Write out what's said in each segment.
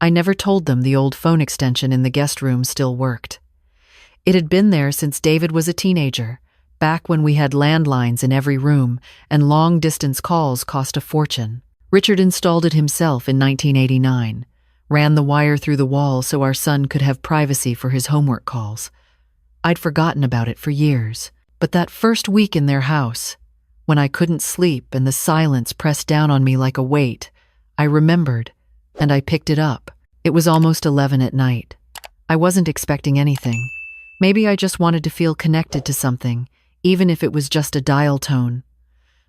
I never told them the old phone extension in the guest room still worked. It had been there since David was a teenager, back when we had landlines in every room and long-distance calls cost a fortune. Richard installed it himself in 1989, ran the wire through the wall so our son could have privacy for his homework calls. I'd forgotten about it for years, but that first week in their house, when I couldn't sleep and the silence pressed down on me like a weight, I remembered, and I picked it up. It was almost 11 at night. I wasn't expecting anything. Maybe I just wanted to feel connected to something, even if it was just a dial tone.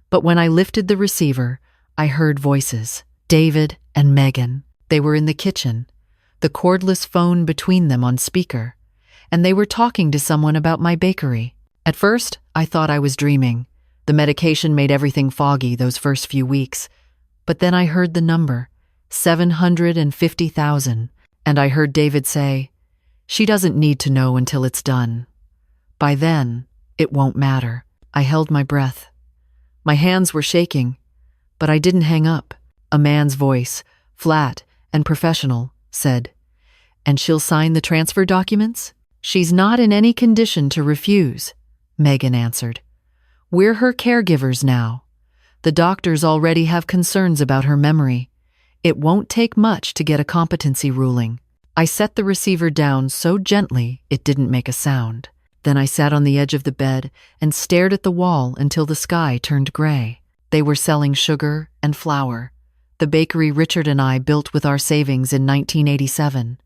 But when I lifted the receiver, I heard voices. David and Megan. They were in the kitchen, the cordless phone between them on speaker, and they were talking to someone about my bakery. At first, I thought I was dreaming. The medication made everything foggy those first few weeks. But then I heard the number, 750,000, and I heard David say, "She doesn't need to know until it's done. By then, it won't matter." I held my breath. My hands were shaking, but I didn't hang up. A man's voice, flat and professional, said, "And she'll sign the transfer documents?" "She's not in any condition to refuse," Megan answered. "We're her caregivers now. The doctors already have concerns about her memory. It won't take much to get a competency ruling." I set the receiver down so gently it didn't make a sound. Then I sat on the edge of the bed and stared at the wall until the sky turned gray. They were selling sugar and flour. The bakery Richard and I built with our savings in 1987.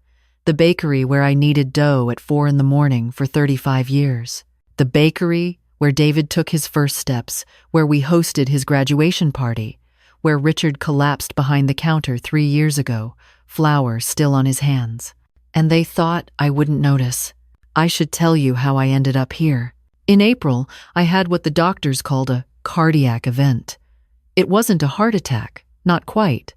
The bakery where I kneaded dough at 4 a.m. for 35 years. The bakery where David took his first steps, where we hosted his graduation party, where Richard collapsed behind the counter 3 years ago, flour still on his hands. And they thought I wouldn't notice. I should tell you how I ended up here. In April, I had what the doctors called a cardiac event. It wasn't a heart attack, not quite,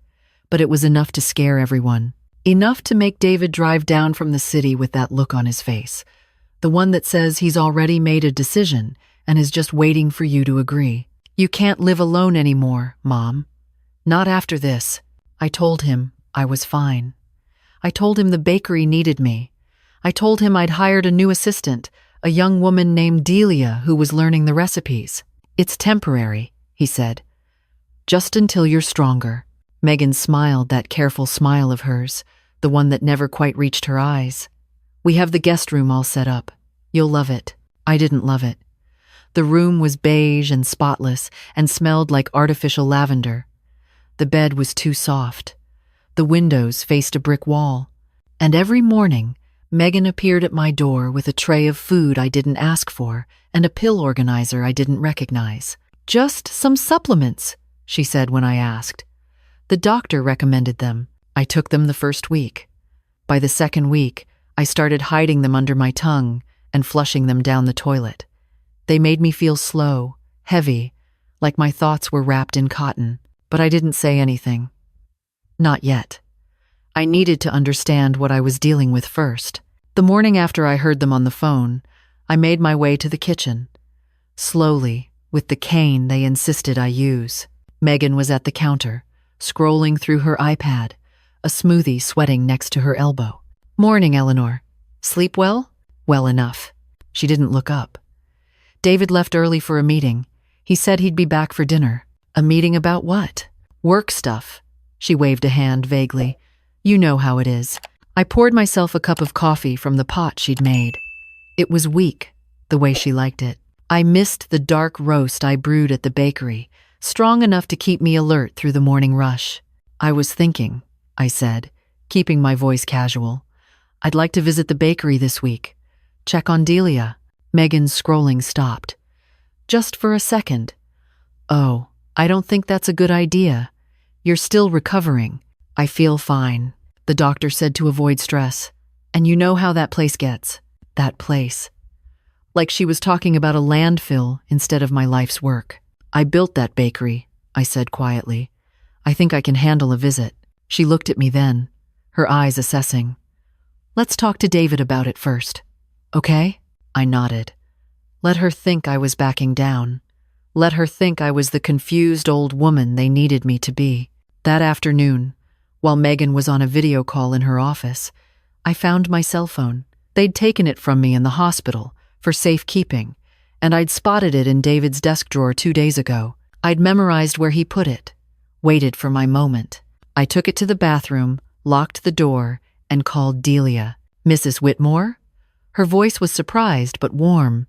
but it was enough to scare everyone. Enough to make David drive down from the city with that look on his face. The one that says he's already made a decision and is just waiting for you to agree. "You can't live alone anymore, Mom. Not after this." I told him I was fine. I told him the bakery needed me. I told him I'd hired a new assistant, a young woman named Delia who was learning the recipes. "It's temporary," he said. "Just until you're stronger." Megan smiled, that careful smile of hers, the one that never quite reached her eyes. "We have the guest room all set up. You'll love it." I didn't love it. The room was beige and spotless and smelled like artificial lavender. The bed was too soft. The windows faced a brick wall. And every morning, Megan appeared at my door with a tray of food I didn't ask for and a pill organizer I didn't recognize. "Just some supplements," she said when I asked. "The doctor recommended them." I took them the first week. By the second week, I started hiding them under my tongue and flushing them down the toilet. They made me feel slow, heavy, like my thoughts were wrapped in cotton, but I didn't say anything. Not yet. I needed to understand what I was dealing with first. The morning after I heard them on the phone, I made my way to the kitchen. Slowly, with the cane they insisted I use. Megan was at the counter, scrolling through her iPad, a smoothie sweating next to her elbow. "Morning, Eleanor. Sleep well?" "Well enough." She didn't look up. "David left early for a meeting. He said he'd be back for dinner." "A meeting about what?" "Work stuff." She waved a hand vaguely. "You know how it is." I poured myself a cup of coffee from the pot she'd made. It was weak, the way she liked it. I missed the dark roast I brewed at the bakery, strong enough to keep me alert through the morning rush. "I was thinking," I said, keeping my voice casual. "I'd like to visit the bakery this week. Check on Delia." Megan's scrolling stopped. "Just for a second." "Oh, I don't think that's a good idea. You're still recovering." "I feel fine," the doctor said to avoid stress. "And you know how that place gets." That place. Like she was talking about a landfill instead of my life's work. "I built that bakery," I said quietly. "I think I can handle a visit." She looked at me then, her eyes assessing. "Let's talk to David about it first. Okay?" I nodded. Let her think I was backing down. Let her think I was the confused old woman they needed me to be. That afternoon, While Megan was on a video call in her office, I found my cell phone. They'd taken it from me in the hospital for safekeeping, and I'd spotted it in David's desk drawer 2 days ago. I'd memorized where he put it, waited for my moment. I took it to the bathroom, locked the door, and called Delia. "Mrs. Whitmore?" Her voice was surprised but warm.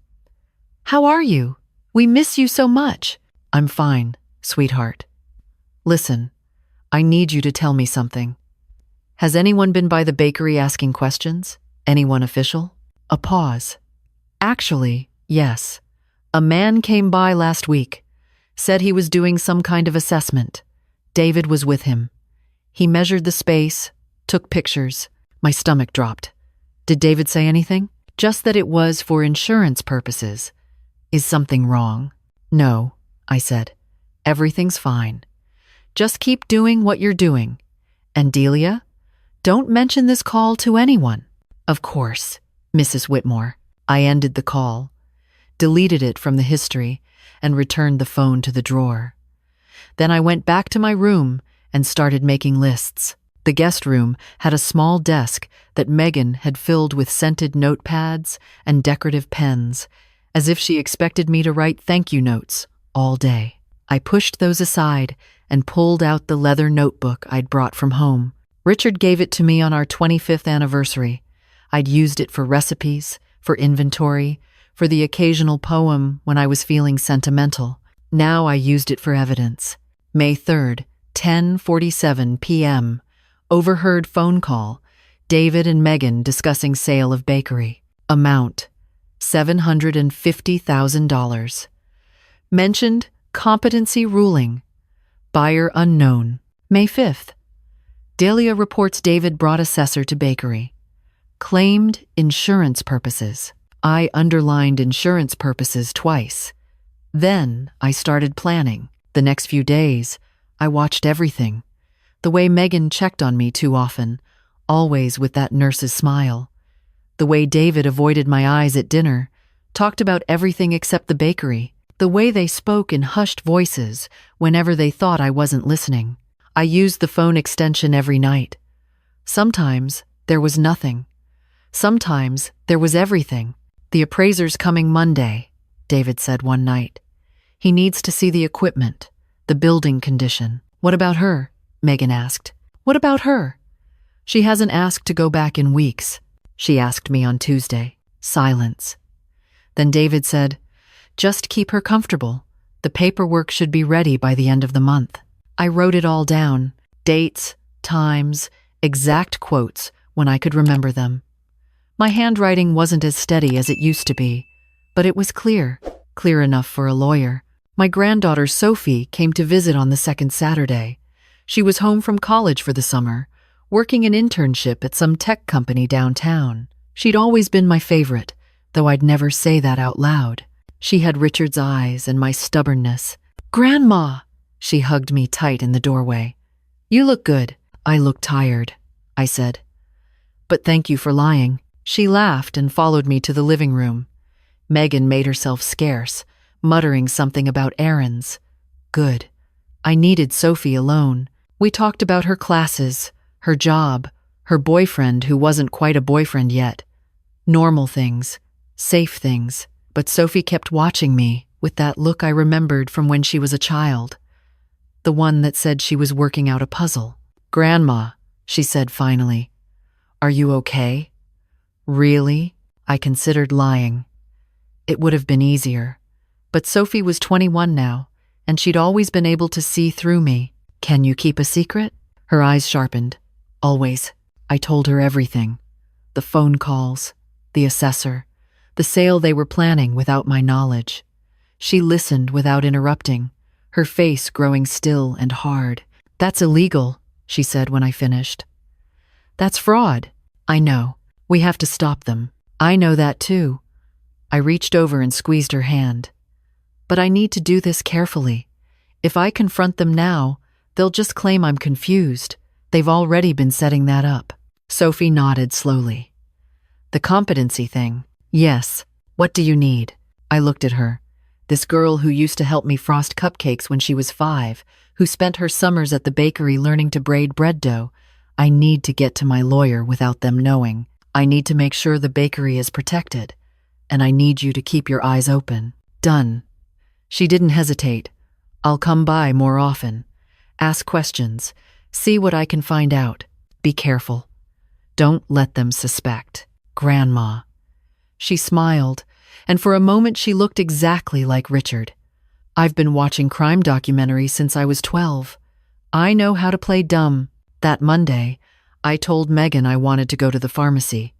"How are you? We miss you so much." "I'm fine, sweetheart. Listen, I need you to tell me something. Has anyone been by the bakery asking questions? Anyone official?" A pause. "Actually, yes. A man came by last week. Said he was doing some kind of assessment. David was with him. He measured the space, took pictures." My stomach dropped. "Did David say anything?" "Just that it was for insurance purposes." "Is something wrong?" "No," I said. "Everything's fine. Just keep doing what you're doing. And Delia, don't mention this call to anyone." "Of course, Mrs. Whitmore." I ended the call, deleted it from the history, and returned the phone to the drawer. Then I went back to my room and started making lists. The guest room had a small desk that Megan had filled with scented notepads and decorative pens, as if she expected me to write thank you notes all day. I pushed those aside and pulled out the leather notebook I'd brought from home. Richard gave it to me on our 25th anniversary. I'd used it for recipes, for inventory, for the occasional poem when I was feeling sentimental. Now I used it for evidence. May 3rd, 10:47 p.m. Overheard phone call. David and Megan discussing sale of bakery. Amount, $750,000. Mentioned competency ruling. Buyer unknown. May 5th. Delia reports David brought assessor to bakery. Claimed insurance purposes. I underlined insurance purposes twice. Then I started planning. The next few days, I watched everything. The way Megan checked on me too often, always with that nurse's smile. The way David avoided my eyes at dinner, talked about everything except the bakery. The way they spoke in hushed voices whenever they thought I wasn't listening. I used the phone extension every night. Sometimes there was nothing. Sometimes there was everything. "The appraiser's coming Monday," David said one night. "He needs to see the equipment, the building condition." "What about her?" Megan asked. "What about her?" "She hasn't asked to go back in weeks. She asked me on Tuesday." Silence. Then David said, "Just keep her comfortable. The paperwork should be ready by the end of the month." I wrote it all down. Dates, times, exact quotes when I could remember them. My handwriting wasn't as steady as it used to be, but it was clear enough for a lawyer. My granddaughter Sophie came to visit on the second Saturday. She was home from college for the summer, working an internship at some tech company downtown. She'd always been my favorite, though I'd never say that out loud. She had Richard's eyes and my stubbornness. "Grandma!" She hugged me tight in the doorway. "You look good." "I look tired," I said. "But thank you for lying." She laughed and followed me to the living room. Megan made herself scarce, muttering something about errands. Good. I needed Sophie alone. We talked about her classes, her job, her boyfriend who wasn't quite a boyfriend yet. Normal things, safe things. But Sophie kept watching me with that look I remembered from when she was a child. The one that said she was working out a puzzle. "Grandma," she said finally, "are you okay?" Really? I considered lying. It would have been easier. But Sophie was 21 now, and she'd always been able to see through me. "Can you keep a secret?" Her eyes sharpened. "Always." I told her everything. The phone calls, the assessor, the sale they were planning without my knowledge. She listened without interrupting, her face growing still and hard. "That's illegal," she said when I finished. "That's fraud." "I know. We have to stop them." "I know that too." I reached over and squeezed her hand. "But I need to do this carefully. If I confront them now, they'll just claim I'm confused. They've already been setting that up." Sophie nodded slowly. "The competency thing. Yes. What do you need?" I looked at her. This girl who used to help me frost cupcakes when she was 5, who spent her summers at the bakery learning to braid bread dough, I need to get to my lawyer without them knowing. I need to make sure the bakery is protected. And I need you to keep your eyes open. Done. She didn't hesitate. I'll come by more often. Ask questions. See what I can find out. Be careful. Don't let them suspect. Grandma. She smiled, and for a moment she looked exactly like Richard. I've been watching crime documentaries since I was 12. I know how to play dumb. That Monday, I told Megan I wanted to go to the pharmacy.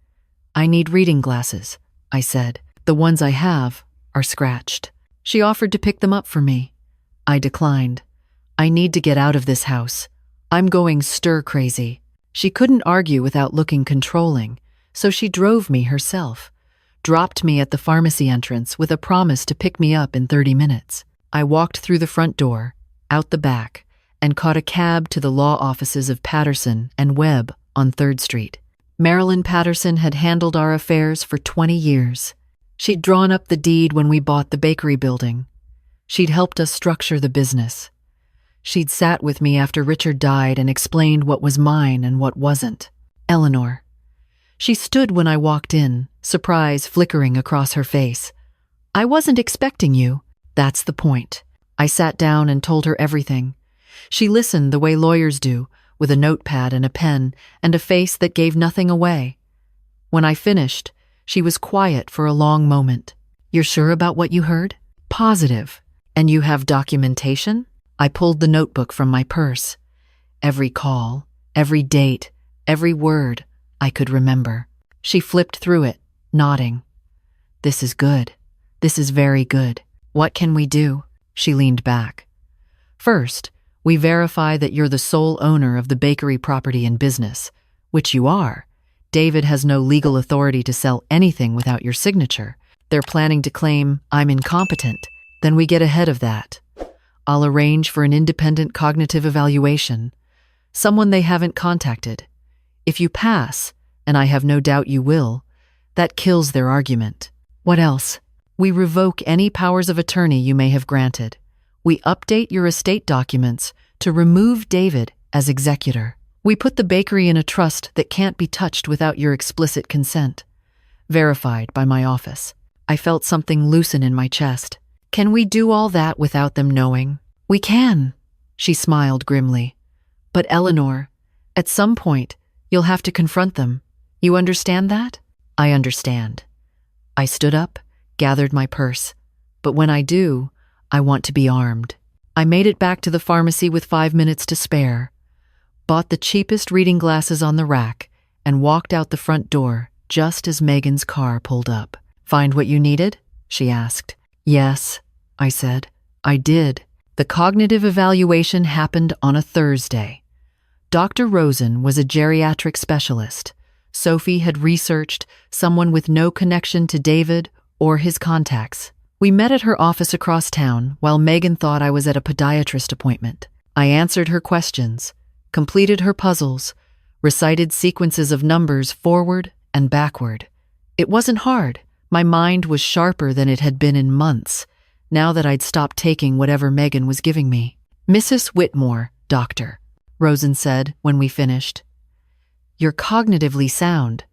I need reading glasses, I said. The ones I have are scratched. She offered to pick them up for me. I declined. I need to get out of this house. I'm going stir-crazy. She couldn't argue without looking controlling, so she drove me herself, dropped me at the pharmacy entrance with a promise to pick me up in 30 minutes. I walked through the front door, out the back, and caught a cab to the law offices of Patterson and Webb on 3rd Street. Marilyn Patterson had handled our affairs for 20 years. She'd drawn up the deed when we bought the bakery building. She'd helped us structure the business. She'd sat with me after Richard died and explained what was mine and what wasn't. Eleanor. She stood when I walked in, surprise flickering across her face. I wasn't expecting you. That's the point. I sat down and told her everything. She listened the way lawyers do, with a notepad and a pen and a face that gave nothing away. When I finished, she was quiet for a long moment. You're sure about what you heard? Positive. And you have documentation? I pulled the notebook from my purse. Every call, every date, every word I could remember. She flipped through it, nodding. This is good. This is very good. What can we do? She leaned back. First, we verify that you're the sole owner of the bakery property and business, which you are. David has no legal authority to sell anything without your signature. They're planning to claim I'm incompetent. Then we get ahead of that. I'll arrange for an independent cognitive evaluation, someone they haven't contacted. If you pass, and I have no doubt you will, that kills their argument. What else? We revoke any powers of attorney you may have granted. We update your estate documents to remove David as executor. We put the bakery in a trust that can't be touched without your explicit consent. Verified by my office. I felt something loosen in my chest. Can we do all that without them knowing? We can, she smiled grimly. But Eleanor, at some point, you'll have to confront them. You understand that? I understand. I stood up, gathered my purse. But when I do, I want to be armed. I made it back to the pharmacy with 5 minutes to spare, bought the cheapest reading glasses on the rack, and walked out the front door just as Megan's car pulled up. Find what you needed? She asked. Yes, I said. I did. The cognitive evaluation happened on a Thursday. Dr. Rosen was a geriatric specialist. Sophie had researched someone with no connection to David or his contacts. We met at her office across town while Megan thought I was at a podiatrist appointment. I answered her questions, completed her puzzles, recited sequences of numbers forward and backward. It wasn't hard. My mind was sharper than it had been in months, now that I'd stopped taking whatever Megan was giving me. Mrs. Whitmore, doctor, Rosen said when we finished. You're cognitively sound.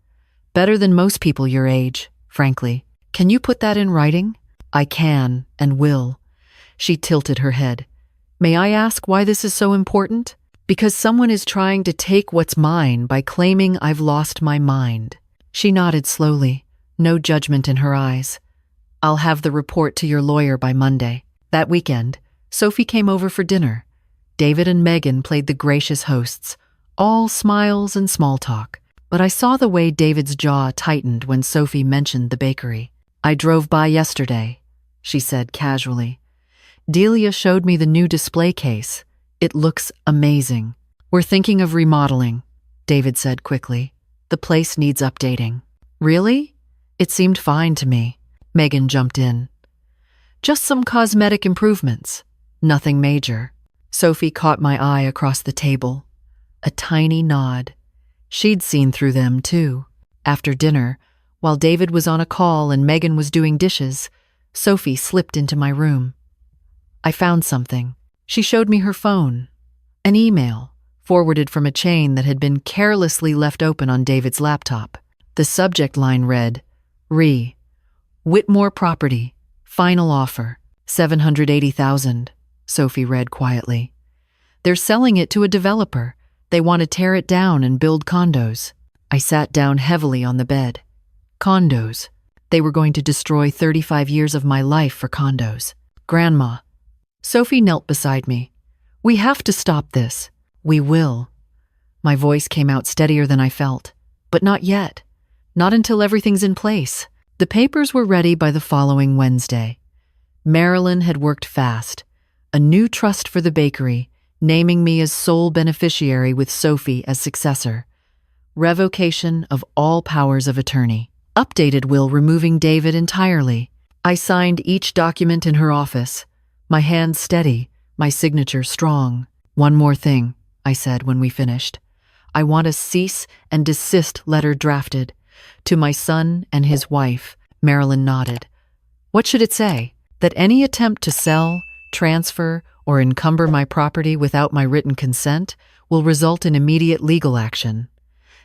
Better than most people your age, frankly. Can you put that in writing? I can and will. She tilted her head. May I ask why this is so important? Because someone is trying to take what's mine by claiming I've lost my mind. She nodded slowly, no judgment in her eyes. I'll have the report to your lawyer by Monday. That weekend, Sophie came over for dinner. David and Megan played the gracious hosts, all smiles and small talk. But I saw the way David's jaw tightened when Sophie mentioned the bakery. I drove by yesterday, she said casually. Delia showed me the new display case. It looks amazing. We're thinking of remodeling, David said quickly. The place needs updating. Really? It seemed fine to me. Megan jumped in. Just some cosmetic improvements. Nothing major. Sophie caught my eye across the table. A tiny nod. She'd seen through them, too. After dinner, while David was on a call and Megan was doing dishes, Sophie slipped into my room. I found something. She showed me her phone. An email forwarded from a chain that had been carelessly left open on David's laptop. The subject line read, Re. Whitmore Property. Final offer. $780,000, Sophie read quietly. They're selling it to a developer. They want to tear it down and build condos. I sat down heavily on the bed. Condos. They were going to destroy 35 years of my life for condos. Grandma. Sophie knelt beside me. We have to stop this. We will. My voice came out steadier than I felt. But not yet. Not until everything's in place. The papers were ready by the following Wednesday. Marilyn had worked fast. A new trust for the bakery, naming me as sole beneficiary with Sophie as successor. Revocation of all powers of attorney. Updated will removing David entirely. I signed each document in her office. My hand steady, my signature strong. One more thing, I said when we finished. I want a cease and desist letter drafted. To my son and his wife. Marilyn nodded. What should it say? That any attempt to sell, transfer, or encumber my property without my written consent will result in immediate legal action.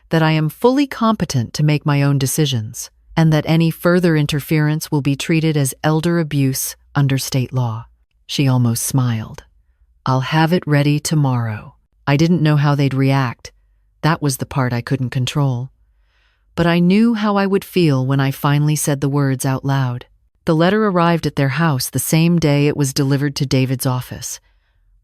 That I am fully competent to make my own decisions, and that any further interference will be treated as elder abuse under state law. She almost smiled. I'll have it ready tomorrow. I didn't know how they'd react. That was the part I couldn't control. But I knew how I would feel when I finally said the words out loud. The letter arrived at their house the same day it was delivered to David's office.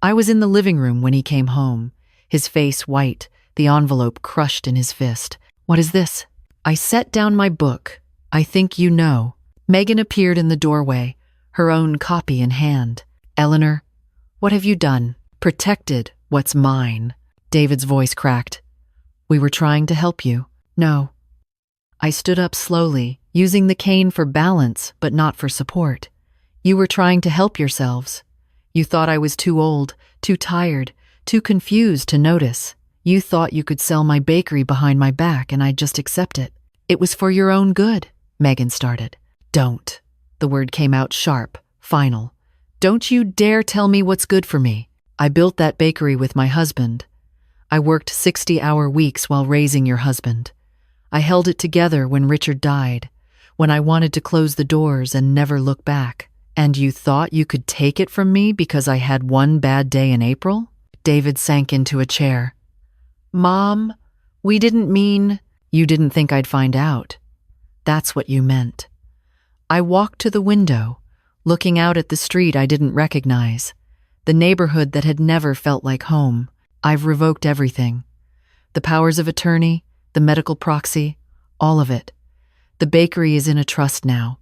I was in the living room when he came home, his face white, the envelope crushed in his fist. What is this? I set down my book. I think you know. Megan appeared in the doorway, her own copy in hand. Eleanor, what have you done? Protected what's mine. David's voice cracked. We were trying to help you. No. I stood up slowly, using the cane for balance, but not for support. You were trying to help yourselves. You thought I was too old, too tired, too confused to notice. You thought you could sell my bakery behind my back and I'd just accept it. It was for your own good, Megan started. Don't. The word came out sharp, final. Don't you dare tell me what's good for me. I built that bakery with my husband. I worked 60-hour weeks while raising your husband. I held it together when Richard died, when I wanted to close the doors and never look back. And you thought you could take it from me because I had one bad day in April? David sank into a chair. Mom, we didn't mean... You didn't think I'd find out. That's what you meant. I walked to the window, looking out at the street I didn't recognize, the neighborhood that had never felt like home. I've revoked everything. The powers of attorney, the medical proxy, all of it. The bakery is in a trust now.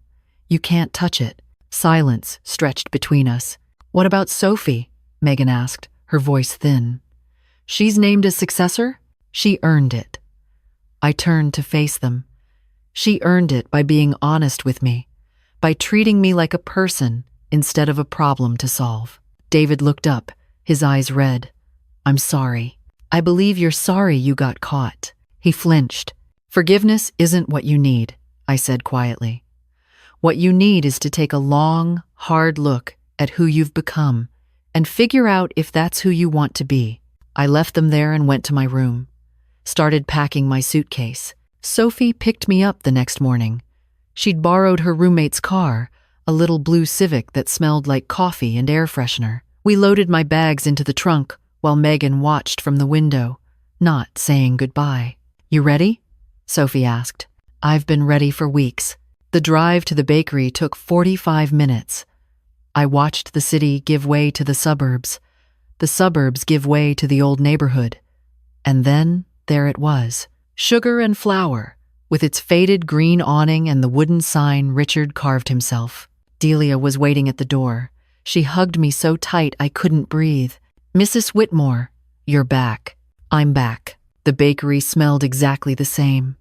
You can't touch it. Silence stretched between us. What about Sophie? Megan asked, her voice thin. She's named as successor? She earned it. I turned to face them. She earned it by being honest with me, by treating me like a person instead of a problem to solve. David looked up, his eyes red. I'm sorry. I believe you're sorry you got caught. He flinched. Forgiveness isn't what you need, I said quietly. What you need is to take a long, hard look at who you've become and figure out if that's who you want to be. I left them there and went to my room. Started packing my suitcase. Sophie picked me up the next morning. She'd borrowed her roommate's car, a little blue Civic that smelled like coffee and air freshener. We loaded my bags into the trunk while Megan watched from the window, not saying goodbye. You ready? Sophie asked. I've been ready for weeks. The drive to the bakery took 45 minutes. I watched the city give way to the suburbs give way to the old neighborhood. And then there it was, Sugar and Flour, with its faded green awning and the wooden sign Richard carved himself. Delia was waiting at the door. She hugged me so tight I couldn't breathe. Mrs. Whitmore, you're back. I'm back. The bakery smelled exactly the same.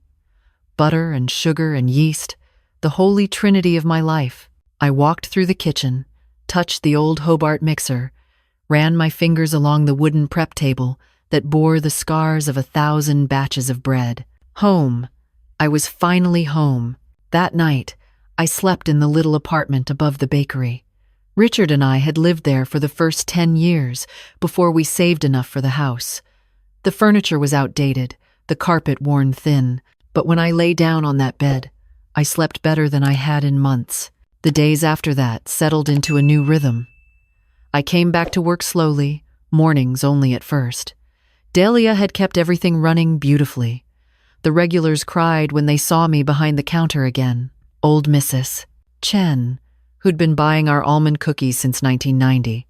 Butter and sugar and yeast, the holy trinity of my life. I walked through the kitchen, touched the old Hobart mixer, ran my fingers along the wooden prep table that bore the scars of 1,000 batches of bread. Home. I was finally home. That night, I slept in the little apartment above the bakery. Richard and I had lived there for the first 10 years before we saved enough for the house. The furniture was outdated, the carpet worn thin, but when I lay down on that bed, I slept better than I had in months. The days after that settled into a new rhythm. I came back to work slowly, mornings only at first. Delia had kept everything running beautifully. The regulars cried when they saw me behind the counter again. Old Mrs. Chen, who'd been buying our almond cookies since 1990.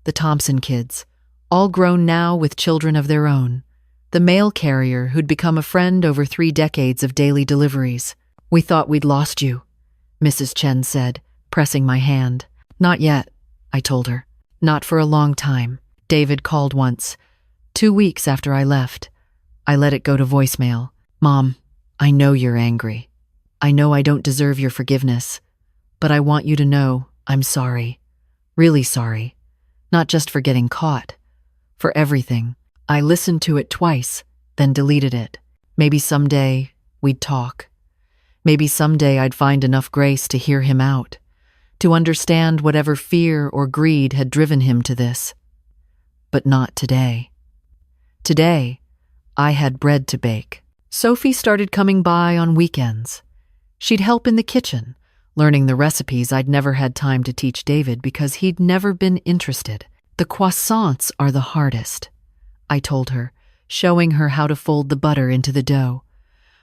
The Thompson kids, all grown now with children of their own. The mail carrier who'd become a friend over 3 decades of daily deliveries. "We thought we'd lost you," Mrs. Chen said, pressing my hand. "Not yet," I told her. "Not for a long time." David called once, 2 weeks after I left. I let it go to voicemail. "Mom, I know you're angry. I know I don't deserve your forgiveness, but I want you to know I'm sorry. Really sorry. Not just for getting caught. For everything." I listened to it twice, then deleted it. Maybe someday we'd talk. Maybe someday I'd find enough grace to hear him out, to understand whatever fear or greed had driven him to this. But not today. Today, I had bread to bake. Sophie started coming by on weekends. She'd help in the kitchen, learning the recipes I'd never had time to teach David because he'd never been interested. "The croissants are the hardest," I told her, showing her how to fold the butter into the dough.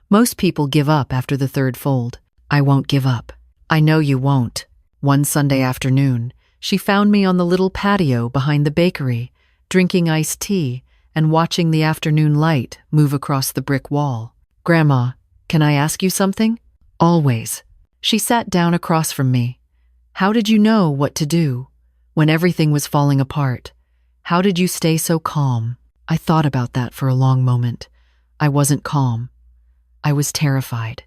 "Most people give up after the 3rd fold. I won't give up." "I know you won't." One Sunday afternoon, she found me on the little patio behind the bakery, drinking iced tea and watching the afternoon light move across the brick wall. "Grandma, can I ask you something?" "Always." She sat down across from me. "How did you know what to do when everything was falling apart? How did you stay so calm?" I thought about that for a long moment. I wasn't calm. I was terrified.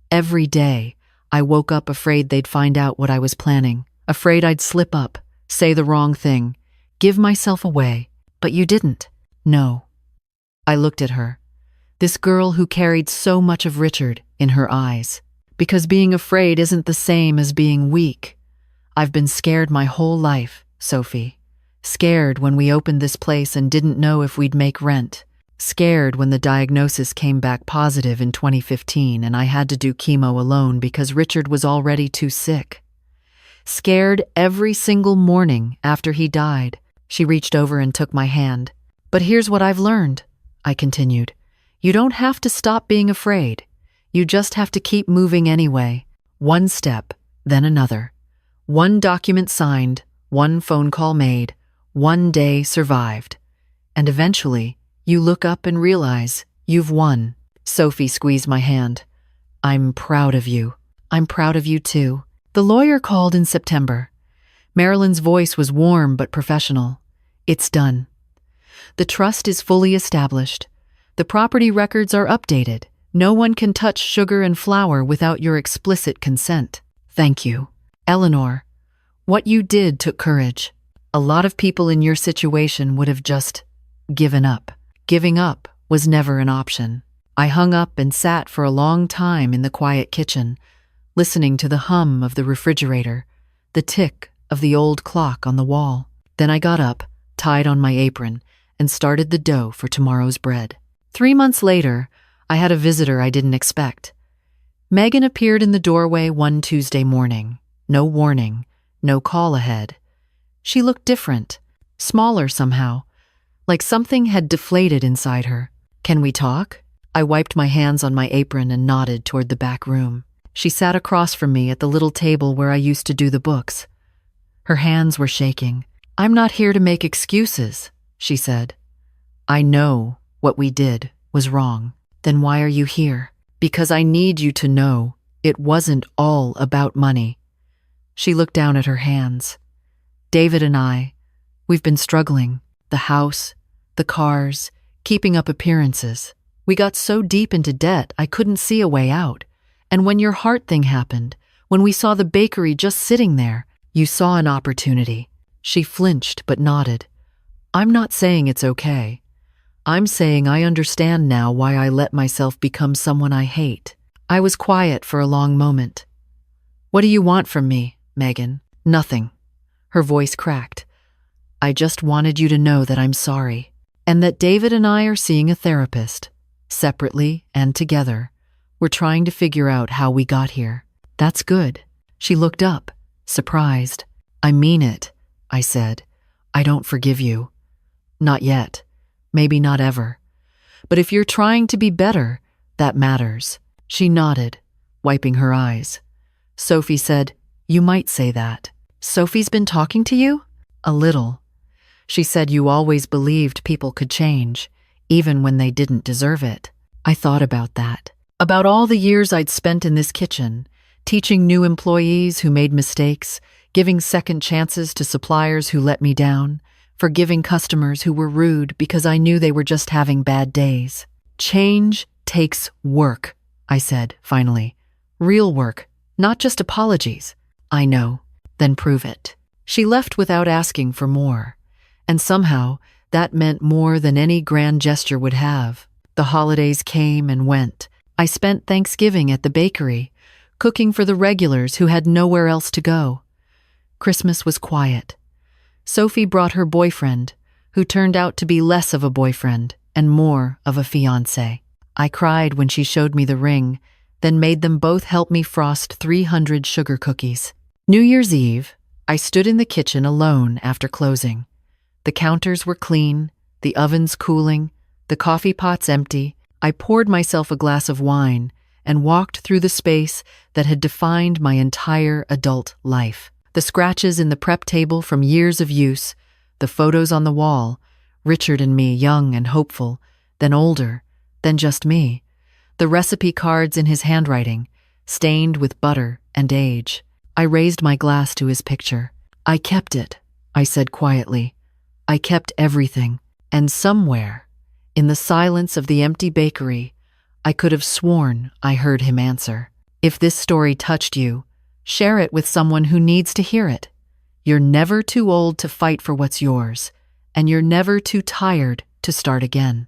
Every day, I woke up afraid they'd find out what I was planning, afraid I'd slip up, say the wrong thing, give myself away. "But you didn't." "No." I looked at her, this girl who carried so much of Richard in her eyes. "Because being afraid isn't the same as being weak. I've been scared my whole life, Sophie. Scared when we opened this place and didn't know if we'd make rent. Scared when the diagnosis came back positive in 2015 and I had to do chemo alone because Richard was already too sick. Scared every single morning after he died." She reached over and took my hand. "But here's what I've learned," I continued. "You don't have to stop being afraid. You just have to keep moving anyway. One step, then another. One document signed, one phone call made, one day survived. And eventually, you look up and realize you've won." Sophie squeezed my hand. "I'm proud of you." "I'm proud of you too." The lawyer called in September. Marilyn's voice was warm but professional. "It's done. The trust is fully established. The property records are updated. No one can touch sugar and flour without your explicit consent." "Thank you." "Eleanor, what you did took courage. A lot of people in your situation would have just given up. Giving up was never an option." I hung up and sat for a long time in the quiet kitchen, listening to the hum of the refrigerator, the tick of the old clock on the wall. Then I got up, tied on my apron, and started the dough for tomorrow's bread. 3 months later, I had a visitor I didn't expect. Megan appeared in the doorway one Tuesday morning. No warning, no call ahead. She looked different, smaller somehow, like something had deflated inside her. "Can we talk?" I wiped my hands on my apron and nodded toward the back room. She sat across from me at the little table where I used to do the books. Her hands were shaking. "I'm not here to make excuses," she said. "I know what we did was wrong." "Then why are you here?" "Because I need you to know it wasn't all about money." She looked down at her hands. "David and we've been struggling. The house, the cars, keeping up appearances. We got so deep into debt I couldn't see a way out. And when your heart thing happened, when we saw the bakery just sitting there, you saw an opportunity." She flinched but nodded. "I'm not saying it's okay. I'm saying I understand now why I let myself become someone I hate." I was quiet for a long moment. "What do you want from me, Megan?" "Nothing." Her voice cracked. "I just wanted you to know that I'm sorry." and that David and I are seeing a therapist, separately and together. We're trying to figure out how we got here. That's good. She looked up, surprised. I mean it, I said. I don't forgive you. Not yet. Maybe not ever. But if you're trying to be better, that matters. She nodded, wiping her eyes. Sophie said, You might say that. Sophie's been talking to you? A little. She said you always believed people could change, even when they didn't deserve it. I thought about that. About all the years I'd spent in this kitchen, teaching new employees who made mistakes, giving second chances to suppliers who let me down, forgiving customers who were rude because I knew they were just having bad days. Change takes work, I said, finally. Real work, not just apologies. I know. Then prove it. She left without asking for more. And somehow, that meant more than any grand gesture would have. The holidays came and went. I spent Thanksgiving at the bakery, cooking for the regulars who had nowhere else to go. Christmas was quiet. Sophie brought her boyfriend, who turned out to be less of a boyfriend and more of a fiancé. I cried when she showed me the ring, then made them both help me frost 300 sugar cookies. New Year's Eve, I stood in the kitchen alone after closing. The counters were clean, the ovens cooling, the coffee pots empty. I poured myself a glass of wine and walked through the space that had defined my entire adult life. The scratches in the prep table from years of use, the photos on the wall, Richard and me young and hopeful, then older, then just me. The recipe cards in his handwriting, stained with butter and age. I raised my glass to his picture. I kept it, I said quietly. I kept everything, and somewhere, in the silence of the empty bakery, I could have sworn I heard him answer. If this story touched you, share it with someone who needs to hear it. You're never too old to fight for what's yours, and you're never too tired to start again.